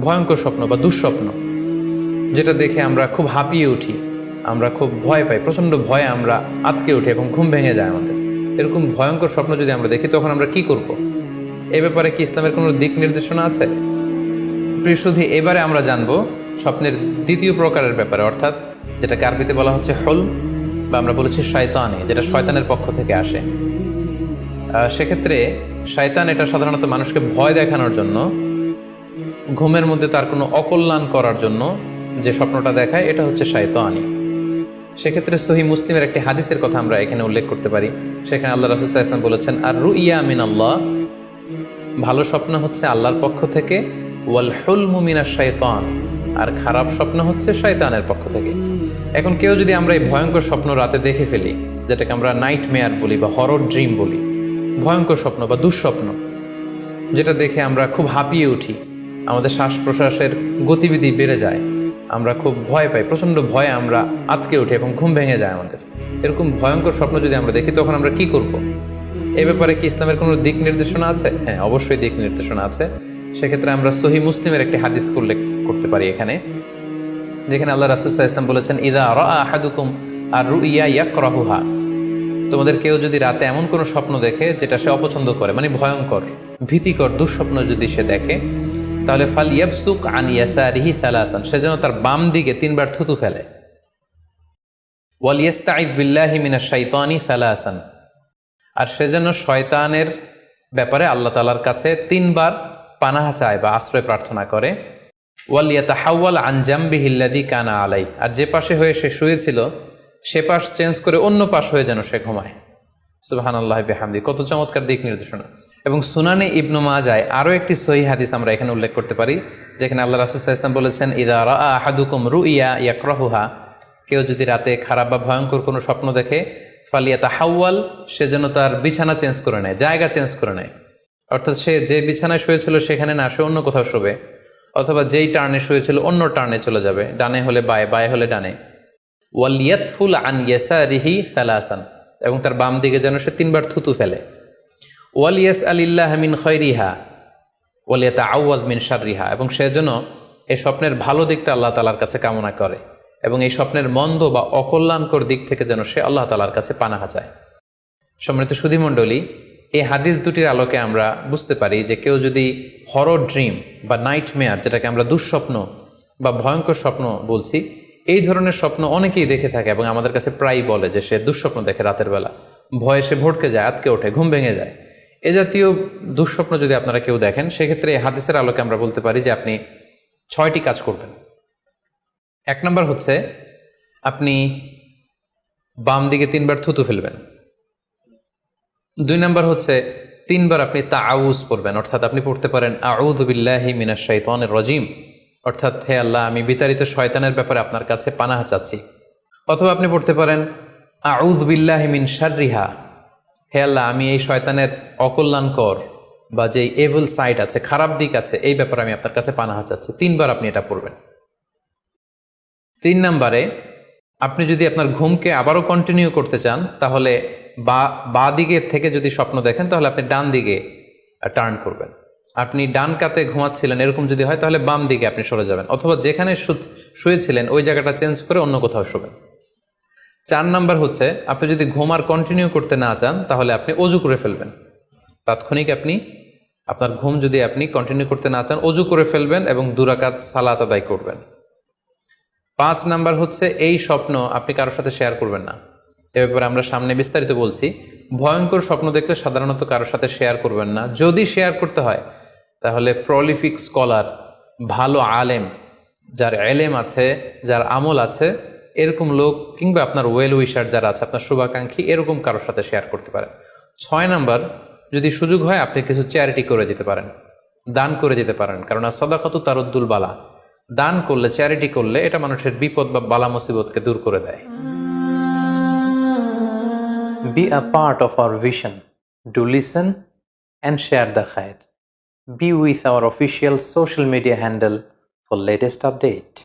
ভয়ঙ্কর স্বপ্ন বা দুঃস্বপ্ন, যেটা দেখে আমরা খুব হাঁপিয়ে উঠি, আমরা খুব ভয় পাই, প্রচণ্ড ভয়ে আমরা আঁতকে উঠি এবং ঘুম ভেঙে যায় আমাদের। এরকম ভয়ঙ্কর স্বপ্ন যদি আমরা দেখি তখন আমরা কি করব? এ ব্যাপারে কি ইসলামের কোনো দিক নির্দেশনা আছে? প্রিয় সুধী, এবারে আমরা জানবো স্বপ্নের দ্বিতীয় প্রকারের ব্যাপারে, অর্থাৎ যেটাকে আরবিতে বলা হচ্ছে হলম, বা আমরা বলেছি শয়তানি, যেটা শয়তানের পক্ষ থেকে আসে। সেক্ষেত্রে শয়তান এটা সাধারণত মানুষকে ভয় দেখানোর জন্য, ঘুমের মধ্যে তার কোনো অকল্যাণ করার জন্য যে স্বপ্নটা দেখায়, এটা হচ্ছে শয়তানি। সেক্ষেত্রে সহিহ মুসলিমের একটি হাদিসের কথা আমরা এখানে উল্লেখ করতে পারি। সেখানে আল্লাহ রাসূল সাল্লাল্লাহু আলাইহি ওয়াসাল্লাম বলেছেন, আর রুইয়া মিন আল্লাহ, ভালো স্বপ্ন হচ্ছে আল্লাহর পক্ষ থেকে, ওয়াল হুলমু মিনাশ শাইতান, আর খারাপ স্বপ্ন হচ্ছে শয়তানের পক্ষ থেকে। এখন কেউ যদি আমরা এই ভয়ঙ্কর স্বপ্ন রাতে দেখে ফেলি, যেটাকে আমরা নাইট মেয়ার বলি বা হরর ড্রিম বলি, ভয়ঙ্কর স্বপ্ন বা দুঃস্বপ্ন, যেটা দেখে আমরা খুব হাঁপিয়ে উঠি, আমাদের শ্বাস প্রশ্বাসের গতিবিধি বেড়ে যায়, আমরা খুব ভয় পাই, প্রচণ্ড ভয়ে আমরা আঁতকে উঠি এবং ঘুম ভেঙে যায় আমাদের। এরকম ভয়ঙ্কর স্বপ্ন যদি আমরা দেখি তখন আমরা কি করব? এ ব্যাপারে কি ইসলামের কোনো দিক নির্দেশনা আছে? হ্যাঁ, অবশ্যই দিক নির্দেশনা আছে। সেক্ষেত্রে আমরা সহিহ মুসলিমের একটি হাদিস উল্লেখ করতে পারি এখানে, যেখানে আল্লাহ রাসূল সাল্লাল্লাহু আলাইহি ওয়াসাল্লাম বলেছেন, ইযা রাআ আহাদুকুম আর-রুইয়া ইয়াকরাহুহা, তোমাদের কেউ যদি রাতে এমন কোনো স্বপ্ন দেখে যেটা সে অপছন্দ করে, মানে ভয়ঙ্কর, ভীতিকর দুঃস্বপ্ন যদি সে দেখে, তাহলে ফাল ইয়াবসুক আন ইয়াসারিহি সালাসান, সে যেন তার বাম দিকে 3 বার থুতু ফেলে। ওয়াল ইস্তাইয বিল্লাহি মিনাশ শাইতানি সালাসান, আর সে যেন শয়তানের ব্যাপারে আল্লাহ তাআলার কাছে 3 বার পানাহা চায় বা আশ্রয় প্রার্থনা করে। ওয়াল ইয়াতাহাওয়াল আন জামবিহি আল্লাযী কানা আলাই, আর যে পাশে হয়ে সে শুয়েছিল সে পাশ চেঞ্জ করে অন্য পাশ হয়ে যেন সে ঘুমায়। সুবহানাল্লাহি বিহামদি, কত চমৎকার দিক নির্দেশনা। এবং সুনানে ইবনু মাজায় আরও একটি সহিহ হাদিস আমরা এখানে উল্লেখ করতে পারি, যেখানে আল্লাহ রাসূল সাল্লাল্লাহু আলাইহি ওয়াসাল্লাম বলেছেন, ইযা রাআ আহাদুকুম রুইয়া ইয়াকরাহুহা, কেউ যদি রাতে খারাপ বা ভয়ঙ্কর কোনো স্বপ্ন দেখে, ফালিয়াতাহাওয়াল, সে যেন তার বিছানা চেঞ্জ করে নেয়, জায়গা চেঞ্জ করে নেয়। অর্থাৎ সে যে বিছানায় শুয়েছিল সেখানে না, সে অন্য কোথাও শোবে, অথবা যেই টার্নে শুয়েছিল অন্য টার্নে চলে যাবে, ডানে হলে বায়ে, বায়ে হলে ডানে। ওয়াল ইয়াতফুল আন ইয়াসারিহি সালাসান, এবং তার বাম দিকে যেন সে 3 বার থুতু ফেলে। ওয়াল ইয়াসআলিল্লাহ মিন খায়রিহা ওয়াল ইয়াতাআওয়ায মিন শাররিহা, এবং সে যেন এই স্বপ্নের ভালো দিকটা আল্লাহ তাআলার কাছে কামনা করে, এবং এই স্বপ্নের মন্দ বা অকল্যাণকর দিক থেকে যেন সে আল্লাহ তাআলার কাছে পানাহা চায়। সম্মানিত সুধী মণ্ডলী, এই হাদিস দুটির আলোকে আমরা বুঝতে পারি যে কেউ যদি হরর ড্রিম বা নাইট মেয়ার, যেটাকে আমরা দুঃস্বপ্ন বা ভয়ঙ্কর স্বপ্ন বলছি, এই ধরনের স্বপ্ন অনেকেই দেখে থাকে এবং আমাদের কাছে প্রায়ই বলে যে সে দুঃস্বপ্ন দেখে রাতের বেলা, ভয়ে সে ভড়কে যায়, আতকে ওঠে, ঘুম ভেঙে যায়। এ জাতীয় দুঃস্বপ্ন যদি আপনারা কেউ দেখেন, সেক্ষেত্রে এই হাদিসের আলোকে আমরা বলতে পারি যে আপনি 6টি কাজ করবেন। 1 নম্বর হচ্ছে আপনি বাম দিকে 3 বার থুতু ফেলবেন। 2 নম্বর হচ্ছে 3 বার আপনি তাআউয পড়বেন, অর্থাৎ আপনি পড়তে পারেন আউযু বিল্লাহি মিনাশ শাইতানির রাজিম, অর্থাৎ হে আল্লাহ, আমি বিতাড়িত শয়তানের ব্যাপারে আপনার কাছে পানাহা চাচ্ছি। অথবা আপনি পড়তে পারেন আউযু বিল্লাহি মিন শাররিহা, হে আল্লাহ, আমি এই শয়তানের অকল্যাণকর বা যে এভিল সাইড আছে, খারাপ দিক আছে, এই ব্যাপারে আমি আপনার কাছে পানাহা চাচ্ছি। 3 বার আপনি এটা পড়বেন। 3 নম্বরে আপনি যদি আপনার ঘুমকে আবারও কন্টিনিউ করতে চান, তাহলে বা দিকে থেকে যদি স্বপ্ন দেখেন, তাহলে আপনি ডান দিকে টার্ন করবেন। আপনি ডান কাতে ঘুমাচ্ছিলেন, এরকম যদি হয় তাহলে বাম দিকে আপনি সরে যাবেন, অথবা যেখানে শুয়েছিলেন ওই জায়গাটা চেঞ্জ করে অন্য কোথাও শোবেন। 4 নাম্বার হচ্ছে আপনি যদি ঘুম আর কন্টিনিউ করতে না চান, তাহলে আপনি অজু করে ফেলবেন। তাৎক্ষণিক আপনি আপনার ঘুম যদি আপনি কন্টিনিউ করতে না চান, অজু করে ফেলবেন এবং 2 রাকাত সালাত আদায় করবেন। 5 নাম্বার হচ্ছে এই স্বপ্ন আপনি কারোর সাথে শেয়ার করবেন না। এ ব্যাপারে আমরা সামনে বিস্তারিত বলছি। ভয়ঙ্কর স্বপ্ন দেখলে সাধারণত কারোর সাথে শেয়ার করবেন না। যদি শেয়ার করতে হয় তাহলে প্রলিফিক স্কলার, ভালো আলেম, যার এলেম আছে, যার আমল আছে, এরকম লোক, কিংবা আপনার ওয়েল উইশার যারা আছে, আপনার শুভাকাঙ্ক্ষী, এরকম কারোর সাথে শেয়ার করতে পারেন। 6 নাম্বার, যদি সুযোগ হয় আপনি কিছু চ্যারিটি করে দিতে পারেন, দান করে দিতে পারেন, কারণ সাদাকাতু তারুদ্দুল বালা, দান করলে, চ্যারিটি করলে এটা মানুষের বিপদ বা বালা মুসিবতকে দূর করে দেয়। Be a part of our vision. Do listen and share the khair. Be with our official social media handle for latest update.